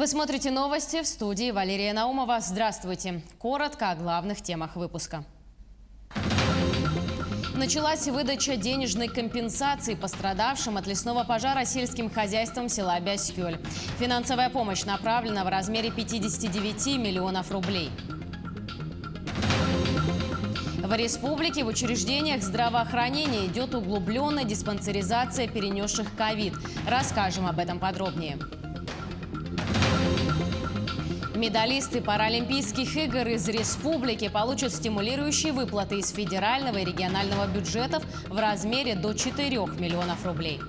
Вы смотрите новости, в студии Валерия Наумова. Здравствуйте. Коротко о главных темах выпуска. Началась выдача денежной компенсации пострадавшим от лесного пожара сельским хозяйством села Бяскёль. Финансовая помощь направлена в размере 59 миллионов рублей. В республике в учреждениях здравоохранения идет углубленная диспансеризация перенесших ковид. Расскажем об этом подробнее. Медалисты Паралимпийских игр из республики получат стимулирующие выплаты из федерального и регионального бюджетов в размере до 4 миллионов рублей.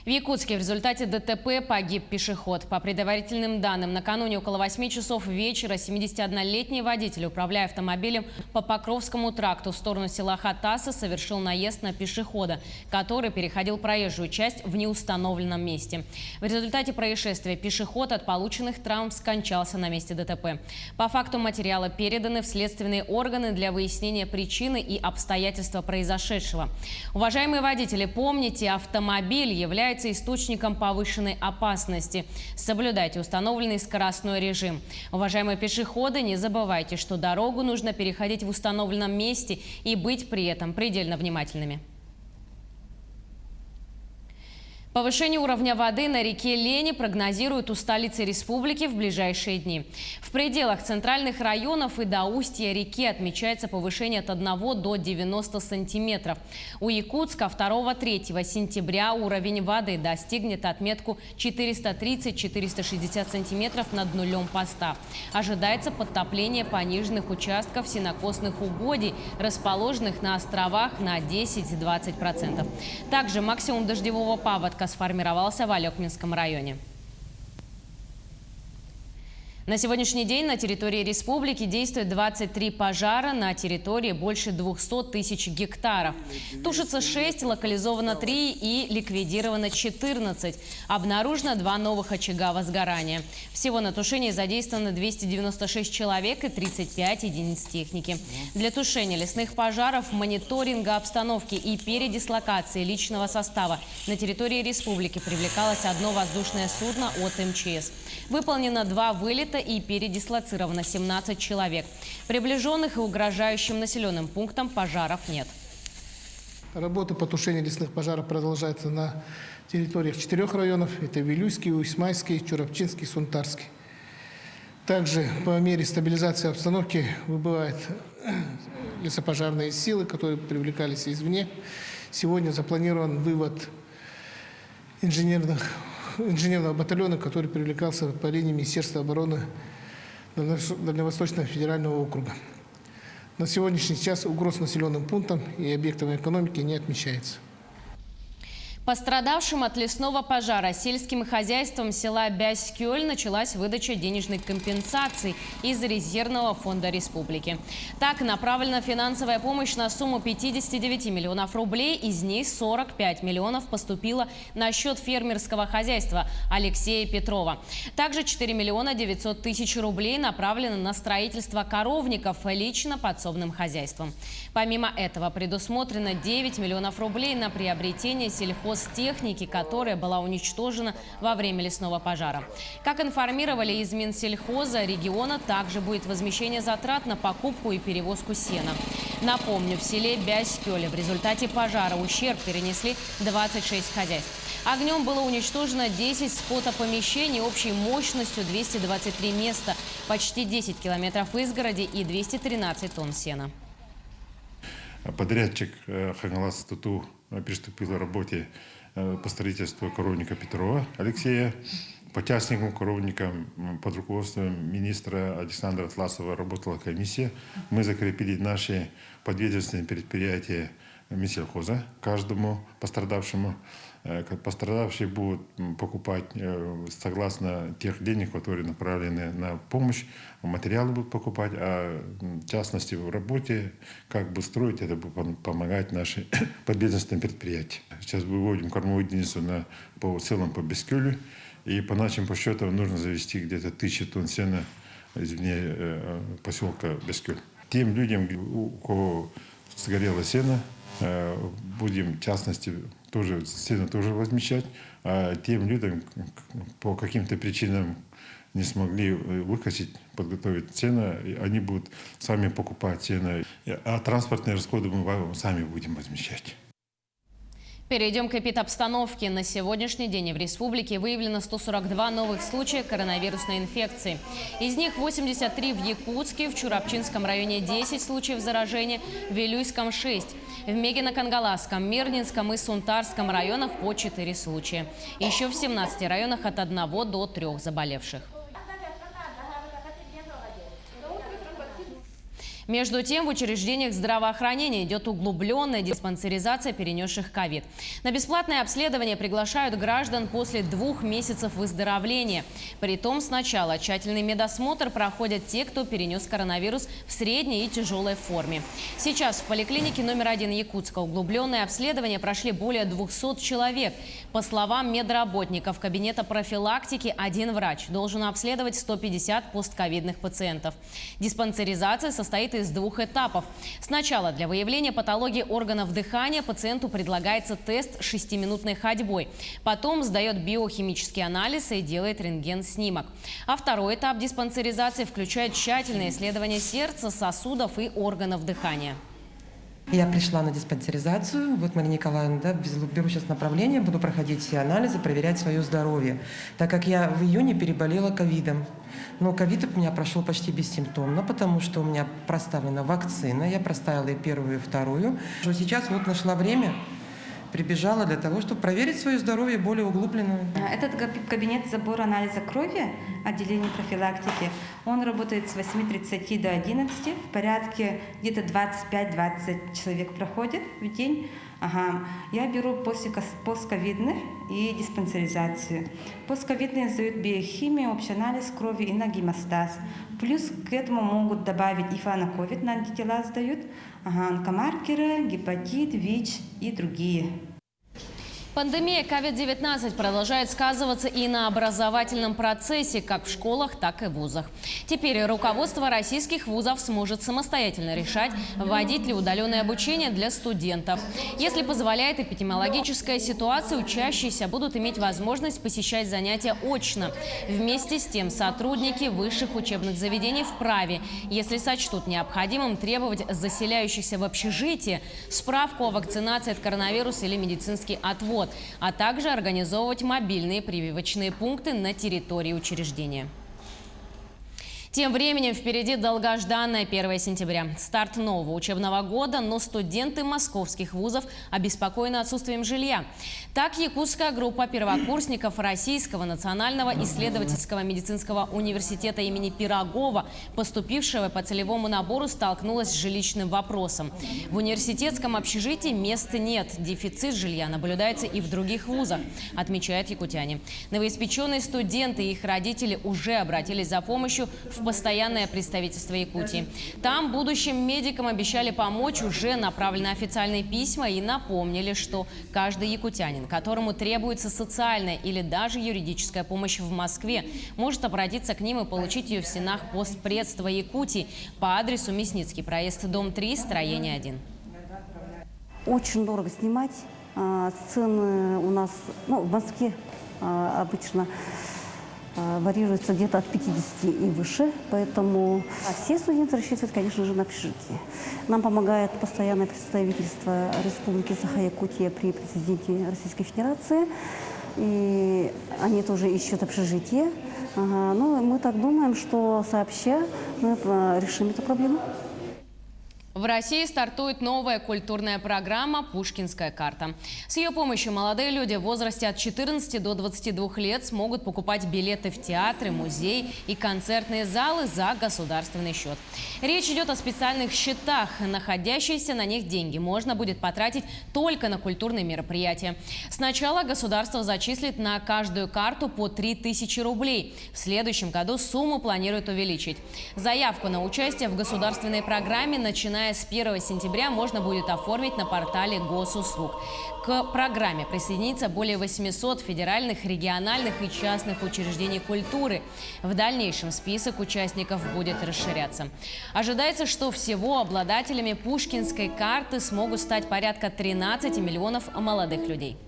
В Якутске в результате ДТП погиб пешеход. По предварительным данным, накануне около 8 часов вечера 71-летний водитель, управляя автомобилем по Покровскому тракту в сторону села Хатаса, совершил наезд на пешехода, который переходил проезжую часть в неустановленном месте. В результате происшествия пешеход от полученных травм скончался на месте ДТП. По факту материала переданы в следственные органы для выяснения причины и обстоятельства произошедшего. Уважаемые водители, помните, автомобиль является источником повышенной опасности. Соблюдайте установленный скоростной режим. Уважаемые пешеходы, не забывайте, что дорогу нужно переходить в установленном месте и быть при этом предельно внимательными. Повышение уровня воды на реке Лени прогнозируют у столицы республики в ближайшие дни. В пределах центральных районов и до устья реки отмечается повышение от 1 до 90 сантиметров. У Якутска 2-3 сентября уровень воды достигнет отметку 430-460 сантиметров над нулем поста. Ожидается подтопление пониженных участков сенокосных угодий, расположенных на островах, на 10-20%. Также максимум дождевого паводка сформировался в Алекминском районе. На сегодняшний день на территории республики действует 23 пожара на территории больше 200 тысяч гектаров. Тушится 6, локализовано 3 и ликвидировано 14. Обнаружено 2 новых очага возгорания. Всего на тушении задействовано 296 человек и 35 единиц техники. Для тушения лесных пожаров, мониторинга обстановки и передислокации личного состава на территории республики привлекалось 1 воздушное судно от МЧС. Выполнено 2 вылета и передислоцировано 17 человек. Приближенных и угрожающим населенным пунктам пожаров нет. Работы по тушению лесных пожаров продолжаются на территориях 4 районов. Это Вилюйский, Уйсмайский, Чурапчинский, Сунтарский. Также по мере стабилизации обстановки выбывают лесопожарные силы, которые привлекались извне. Сегодня запланирован вывод инженерного батальона, который привлекался по линии Министерства обороны Дальневосточного федерального округа. На сегодняшний час угроз населенным пунктам и объектам экономики не отмечается. Пострадавшим от лесного пожара сельским хозяйством села Бяскёль началась выдача денежной компенсации из резервного фонда республики. Так, направлена финансовая помощь на сумму 59 миллионов рублей, из них 45 миллионов поступило на счет фермерского хозяйства Алексея Петрова. Также 4 миллиона 900 тысяч рублей направлены на строительство коровников лично подсобным хозяйством. Помимо этого предусмотрено 9 миллионов рублей на приобретение сельхозтехники, которая была уничтожена во время лесного пожара. Как информировали из Минсельхоза региона, также будет возмещение затрат на покупку и перевозку сена. Напомню, в селе Бяскёль в результате пожара ущерб перенесли 26 хозяйств. Огнем было уничтожено 10 скотопомещений общей мощностью 223 места, почти 10 километров изгороди и 213 тонн сена. Подрядчик Хагалас Туту приступил к работе по строительству коровника Петрова Алексея. По частникам коровника под руководством министра Александра Атласова работала комиссия. Мы закрепили наши подведомственные предприятия Минсельхоза каждому пострадавшему. Пострадавшие будут покупать согласно тех денег, которые направлены на помощь, материалы будут покупать, а в частности в работе, как бы строить, это будет помогать наши подведомственные предприятия. Сейчас выводим кормовую единицу в целом по Бяскёлю, и по нашим подсчетам нужно завести где-то 1000 тонн сена извне поселка Бяскёль. Тем людям, у кого сгорело сено, будем, в частности, тоже цены тоже возмещать. А тем людям по каким-то причинам не смогли выкосить, подготовить цены, они будут сами покупать цены. А транспортные расходы мы сами будем возмещать. Перейдем к эпидобстановке. На сегодняшний день в республике выявлено 142 новых случая коронавирусной инфекции. Из них 83 в Якутске, в Чурапчинском районе 10 случаев заражения, в Вилюйском 6. В Мегино-Кангаласском, Мирнинском и Сунтарском районах по 4 случая. Еще в 17 районах от 1 до 3 заболевших. Между тем, в учреждениях здравоохранения идет углубленная диспансеризация перенесших ковид. На бесплатное обследование приглашают граждан после 2 месяцев выздоровления. Притом сначала тщательный медосмотр проходят те, кто перенес коронавирус в средней и тяжелой форме. Сейчас в поликлинике номер 1 Якутска углубленное обследование прошли более 200 человек. По словам медработников кабинета профилактики, один врач должен обследовать 150 постковидных пациентов. Диспансеризация состоит из 2 этапов. Сначала для выявления патологии органов дыхания пациенту предлагается тест 6-минутной ходьбой. Потом сдает биохимический анализ и делает рентген-снимок. А второй этап диспансеризации включает тщательное исследование сердца, сосудов и органов дыхания. Я пришла на диспансеризацию. Вот Мария Николаевна, да, беру сейчас направление, буду проходить все анализы, проверять свое здоровье. Так как я в июне переболела ковидом. Но ковид у меня прошел почти бессимптомно, потому что у меня проставлена вакцина. Я проставила и первую, и вторую. Сейчас вот нашла время, прибежала для того, чтобы проверить свое здоровье более углубленно. Этот кабинет забора анализа крови, отделение профилактики, он работает с 8:30 до 11. В порядке где-то 25-20 человек проходит в день. Я беру постковидных и диспансеризацию. Постковидные сдают биохимию, общий анализ крови и на гемостаз. Плюс к этому могут добавить и фаноковид, на антитела сдают, онкомаркеры, гепатит, ВИЧ и другие. Пандемия COVID-19 продолжает сказываться и на образовательном процессе, как в школах, так и в вузах. Теперь руководство российских вузов сможет самостоятельно решать, вводить ли удаленное обучение для студентов. Если позволяет эпидемиологическая ситуация, учащиеся будут иметь возможность посещать занятия очно. Вместе с тем сотрудники высших учебных заведений вправе, если сочтут необходимым, требовать заселяющихся в общежитие справку о вакцинации от коронавируса или медицинский отвод, а также организовывать мобильные прививочные пункты на территории учреждения. Тем временем впереди долгожданное 1 сентября. Старт нового учебного года, но студенты московских вузов обеспокоены отсутствием жилья. Так, якутская группа первокурсников Российского национального исследовательского медицинского университета имени Пирогова, поступившего по целевому набору, столкнулась с жилищным вопросом. В университетском общежитии мест нет. Дефицит жилья наблюдается и в других вузах, отмечают якутяне. Новоиспеченные студенты и их родители уже обратились за помощью в постоянное представительство Якутии. Там будущим медикам обещали помочь, уже направлены официальные письма и напомнили, что каждый якутянин, которому требуется социальная или даже юридическая помощь в Москве, может обратиться к ним и получить ее в стенах постпредства Якутии по адресу Мясницкий проезд, дом 3, строение 1. Очень дорого снимать. Цены у нас, в Москве обычно варьируется где-то от 50 и выше, поэтому все студенты рассчитывают, конечно же, на общежитие. Нам помогает постоянное представительство Республики Саха-Якутия при президенте Российской Федерации, и они тоже ищут общежитие. Ну, мы так думаем, что сообща мы решим эту проблему. В России стартует новая культурная программа «Пушкинская карта». С ее помощью молодые люди в возрасте от 14 до 22 лет смогут покупать билеты в театры, музеи и концертные залы за государственный счет. Речь идет о специальных счетах. Находящиеся на них деньги можно будет потратить только на культурные мероприятия. Сначала государство зачислит на каждую карту по 3000 рублей. В следующем году сумму планируют увеличить. Заявку на участие в государственной программе начинает начиная с 1 сентября, можно будет оформить на портале госуслуг. К программе присоединится более 800 федеральных, региональных и частных учреждений культуры. В дальнейшем список участников будет расширяться. Ожидается, что всего обладателями Пушкинской карты смогут стать порядка 13 миллионов молодых людей.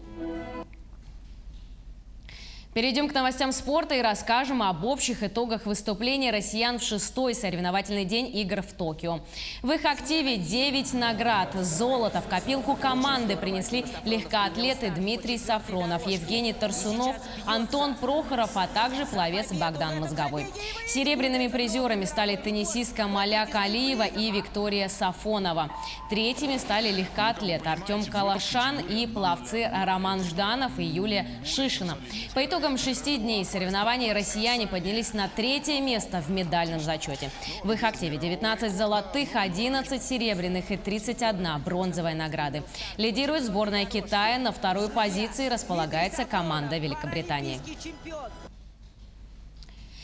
Перейдем к новостям спорта и расскажем об общих итогах выступлений россиян в 6-й соревновательный день игр в Токио. В их активе 9 наград. Золото в копилку команды принесли легкоатлеты Дмитрий Сафронов, Евгений Тарсунов, Антон Прохоров, а также пловец Богдан Мозговой. Серебряными призерами стали теннисистка Маляка Алиева и Виктория Сафонова. Третьими стали легкоатлет Артем Калашан и пловцы Роман Жданов и Юлия Шишина. По итогам 6 дней соревнований россияне поднялись на 3-е место в медальном зачете. В их активе 19 золотых, 11 серебряных и 31 бронзовая награды. Лидирует сборная Китая, на 2-й позиции располагается команда Великобритании.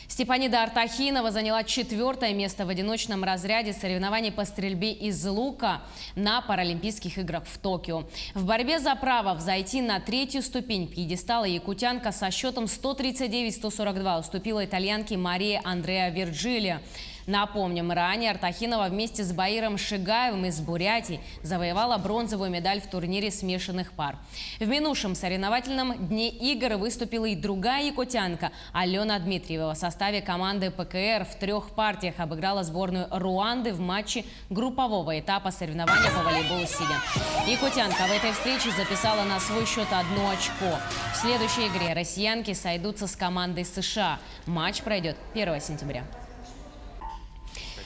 Степанида Артахинова заняла 4-е место в одиночном разряде соревнований по стрельбе из лука на Паралимпийских играх в Токио. В борьбе за право взойти на 3-ю ступень пьедестала якутянка со счетом 139-142 уступила итальянке Марии Андреа Вирджилио. Напомним, ранее Артахинова вместе с Баиром Шигаевым из Бурятии завоевала бронзовую медаль в турнире смешанных пар. В минувшем соревновательном дне игр выступила и другая якутянка Алена Дмитриева. В составе команды ПКР в 3 партиях обыграла сборную Руанды в матче группового этапа соревнований по волейболу сидя. Якутянка в этой встрече записала на свой счет 1 очко. В следующей игре россиянки сойдутся с командой США. Матч пройдет 1 сентября.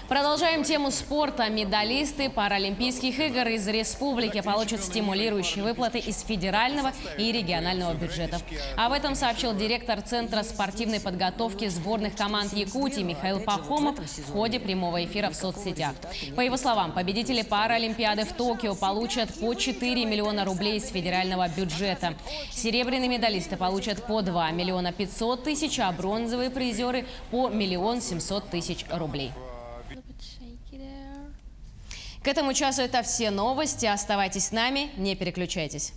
Продолжаем тему спорта. Медалисты Паралимпийских игр из республики получат стимулирующие выплаты из федерального и регионального бюджетов. Об этом сообщил директор Центра спортивной подготовки сборных команд Якутии Михаил Пахомов в ходе прямого эфира в соцсетях. По его словам, победители Паралимпиады в Токио получат по 4 миллиона рублей из федерального бюджета. Серебряные медалисты получат по 2 миллиона 500 тысяч, а бронзовые призеры по 1 700 000 рублей. К этому часу это все новости. Оставайтесь с нами, не переключайтесь.